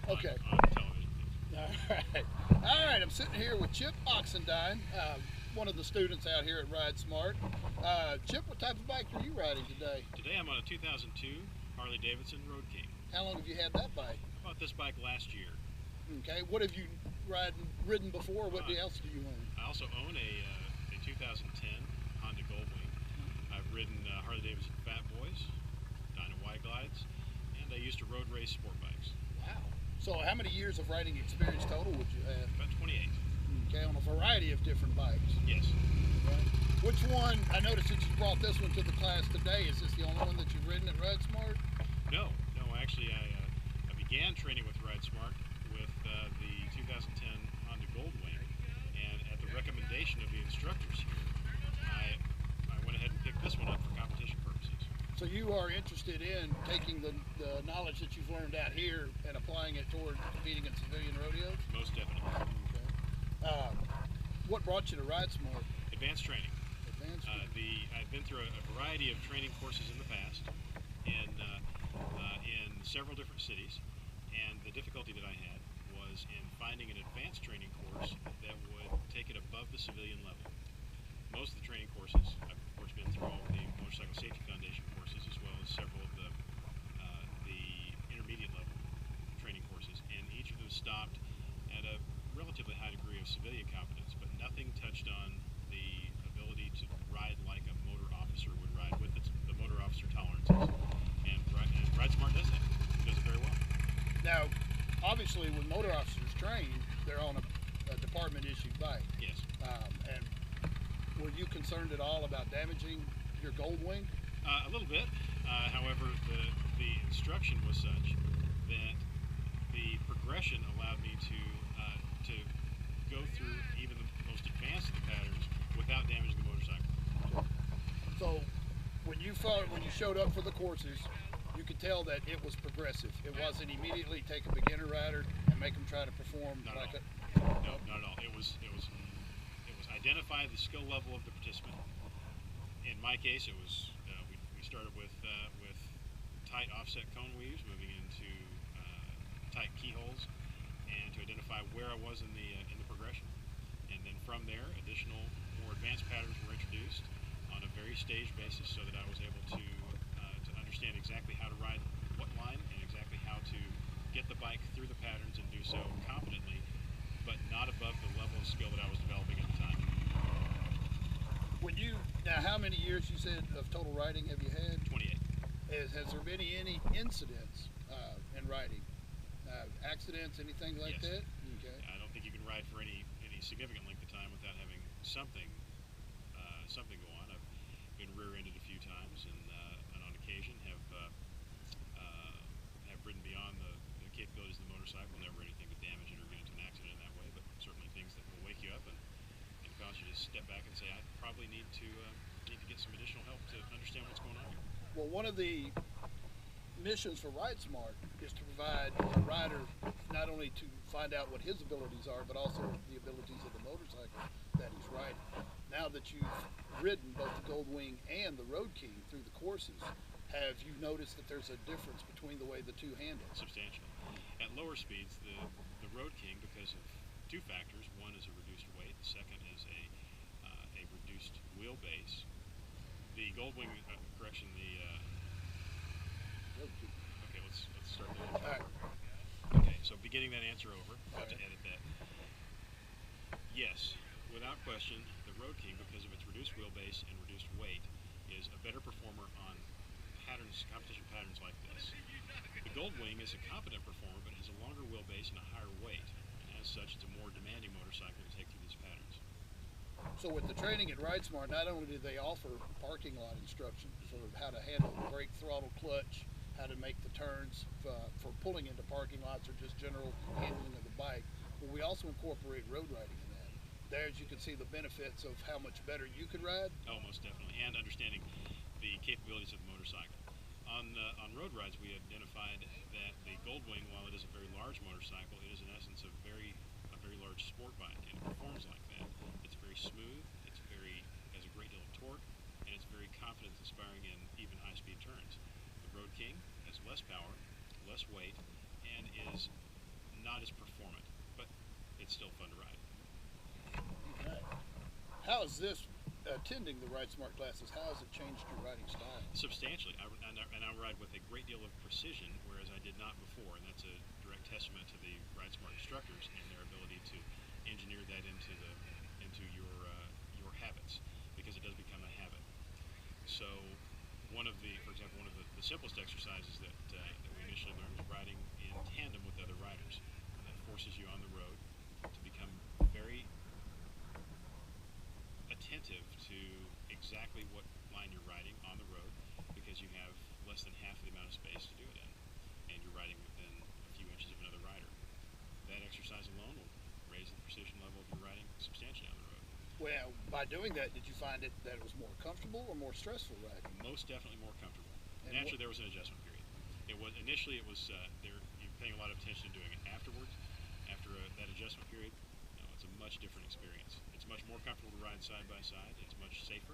Okay. on television. All right. I'm sitting here with Chip Oxendine, one of the students out here at RideSmart. Chip, what type of bike are you riding today? Today I'm on a 2002 Harley Davidson Road King. How long have you had that bike? I bought this bike last year. Okay. What have you ridden before? What else do you own? I also own a 2010 Honda Goldwing. I've ridden Harley Davidson Fat Boys, Dyna Y Glides, and I used to road race sport bikes. Wow. So how many years of riding experience total would you have? About 28. Okay, on a variety of different bikes. Yes. Okay. Which one, I noticed that you brought this one to the class today. Is this the only one that you've ridden at RideSmart? No, actually I began training with RideSmart with the 2010 Honda Goldwing, and at the recommendation of the instructors here, I went ahead and picked this one up for competition purposes. So you are interested in taking the knowledge that you've learned out here and applying it toward competing in civilian rodeos? Most definitely. Okay. What brought you to RideSmart? Advanced training. Advanced training. I've been through a variety of training courses in the past in several different cities, and the difficulty that I had was in finding an advanced training course that would take it above the civilian level. Most of the training courses, I've of course been through all of the Motorcycle Safety Foundation courses, as well as several of the intermediate level training courses, and each of them stopped at a relatively high degree of civilian competence, but nothing touched on the ability to ride like a motor officer would ride with the motor officer tolerances. And RideSmart does that. It does it very well. Now, obviously, when motor officers train, they're on a department-issued bike. Yes. And were you concerned at all about damaging your Goldwing? A little bit. However, the instruction was such that the progression allowed me to go through even the most advanced of the patterns without damaging the motorcycle. So when you showed up for the courses, you could tell that it was progressive. It wasn't immediately take a beginner rider and make them try to perform Not like at all. No, not at all. It was identify the skill level of the participant. In my case, it was we started with tight offset cone weaves, moving into tight keyholes, and to identify where I was in the progression. And then from there, additional more advanced patterns were introduced on a very staged basis, so that I was able to understand exactly how to ride what line and exactly how to get the bike through the patterns and do so competently, but not above the level of skill that I was developing at the time. Now, how many years you said of total riding have you had? 28. Has there been any incidents in riding? Accidents, anything like Yes. that? Okay. I don't think you can ride for any significant length of time without having something go on. I've been rear-ended a few times, and on occasion have ridden beyond the capabilities of the motorcycle. Never anything to damage it or get into an accident in that way, but certainly things that will wake you up and cause you to step back and say, I probably need to get some additional help to understand what's going on here. Well, one of the missions for RideSmart is to provide a rider not only to find out what his abilities are, but also the abilities of the motorcycle that he's riding. Now that you've ridden both the Goldwing and the Road King through the courses, have you noticed that there's a difference between the way the two handle? Substantial. At lower speeds, the Road King, because of two factors, one is a reduced weight, the second is a reduced wheelbase. The Goldwing, okay, let's start that. All right. Okay, so beginning that answer over, I'll have to edit that. Yes, without question, the Road King, because of its reduced wheelbase and reduced weight, is a better performer on competition patterns like this. The Goldwing is a competent performer, but has a longer wheelbase and a higher weight, and as such, it's a more demanding motorcycle to take through these patterns. So with the training at RideSmart, not only do they offer parking lot instruction for how to handle the brake, throttle, clutch, how to make the turns for pulling into parking lots or just general handling of the bike, but we also incorporate road riding in that. There, as you can see, the benefits of how much better you could ride. Oh, most definitely, and understanding the capabilities of the motorcycle. On road rides, we identified that the Goldwing, while it is a very large motorcycle, it is in essence a very large sport bike, and it performs like that. It's very smooth, has a great deal of torque, and it's very confidence-inspiring in even high-speed turns. The Road King has less power, less weight, and is not as performant, but it's still fun to ride. Okay. How is this attending the RideSmart classes? How has it changed your riding style? Substantially, and I ride with a great deal of precision, whereas I did not before, and that's a direct testament to the RideSmart instructors and their ability to engineer that into your habits, because it does become a habit. So, for example, one of the simplest exercises that we initially learned was riding in tandem with other riders. And that forces you on the road to become very attentive to exactly what line you're riding on the road, because you have less than half the amount of space to do it in, and you're riding within a few inches of another rider. That exercise alone will raise the precision level of your riding substantially on the road. Well, by doing that, did you find that it was more comfortable or more stressful riding? Most definitely more comfortable. And Naturally, there was an adjustment period. Initially you're paying a lot of attention to doing it afterwards. After that adjustment period, it's a much different experience. It's much more comfortable to ride side by side. It's much safer,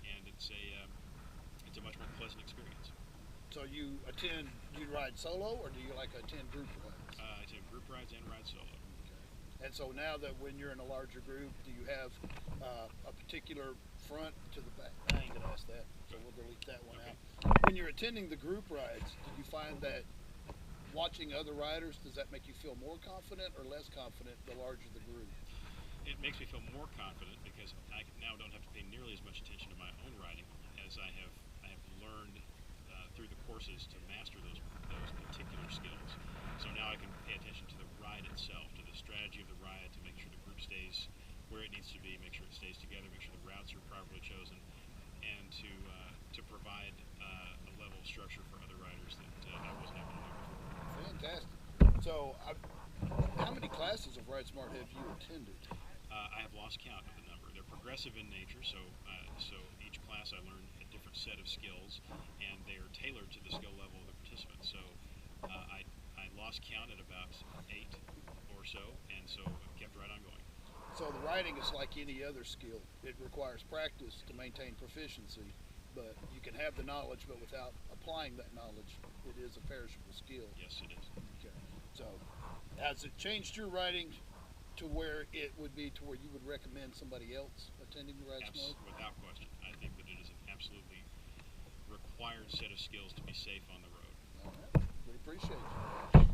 and it's a much more pleasant experience. So you ride solo, or do you attend group rides? I attend group rides and ride solo. And so now that when you're in a larger group, do you have a particular front to the back? I ain't gonna ask that, so we'll delete that one out. When you're attending the group rides, do you find that watching other riders, does that make you feel more confident or less confident the larger the group? It makes me feel more confident because I now don't have to pay nearly as much attention to my own riding as I have learned through the courses to master those particular skills. So now I can pay attention to the ride itself, to the strategy of the ride, to make sure the group stays where it needs to be, make sure it stays together, make sure the routes are properly chosen, and to provide a level of structure for other riders that I wasn't able to do before. Fantastic. So, how many classes of RideSmart have you attended? I have lost count of the number. They're progressive in nature, so each class I learn a different set of skills, and they are tailored to the skill level of the participant. So I lost count at about 8 or so, and so I've kept right on going. So the riding is like any other skill. It requires practice to maintain proficiency, but you can have the knowledge, but without applying that knowledge, it is a perishable skill. Yes, it is. Okay. So, has it changed your riding to where it would be to where you would recommend somebody else attending the RideSmart? Without question. I think that it is an absolutely required set of skills to be safe on the road. All right. We appreciate you.